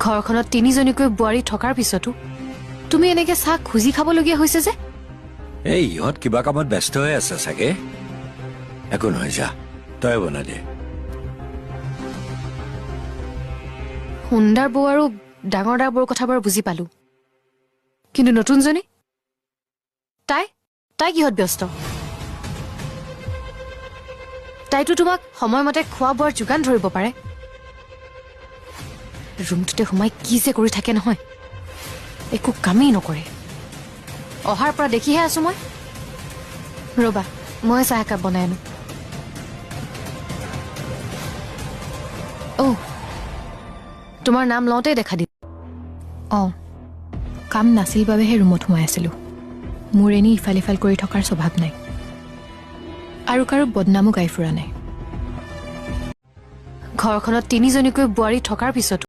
ঘৰখনত তিনিজনীকৈ বোৱাৰী থকাৰ পিছতো তুমি এনেকে চাহ খুজি খাবলগীয়া হৈছে যে? এই ইহঁত কিবা কামত ব্যস্ত হৈ আছে চাগে। একো নহয়, যা তই বনাই দে। সুন্দাৰ বৌ আৰু ডাঙৰ দাৰ বৌৰ কথা বাৰু বুজি পালো, কিন্তু নতুনজনী তাই কিহত ব্যস্ত? তাইতো তোমাক সময়মতে খোৱা বোৱাৰ যোগান ধৰিব পাৰে। ৰুমটোতে সোমাই কি যে কৰি থাকে নহয়, একো কামেই নকৰে। অহাৰ পৰা দেখিহে আছো মই। ৰবা, মই চাহ একাপ বনাই আনো। তোমাৰ নাম লওঁতেই দেখা দিম। কাম নাছিল বাবেহে ৰুমত সোমাই আছিলো। মোৰ এনেই ইফাল সিফাল কৰি থকাৰ স্বভাৱ নাই, আৰু কাৰো বদনামো গাই ফুৰা নাই। ঘৰখনত তিনিজনীকৈ বোৱাৰী থকাৰ পিছতো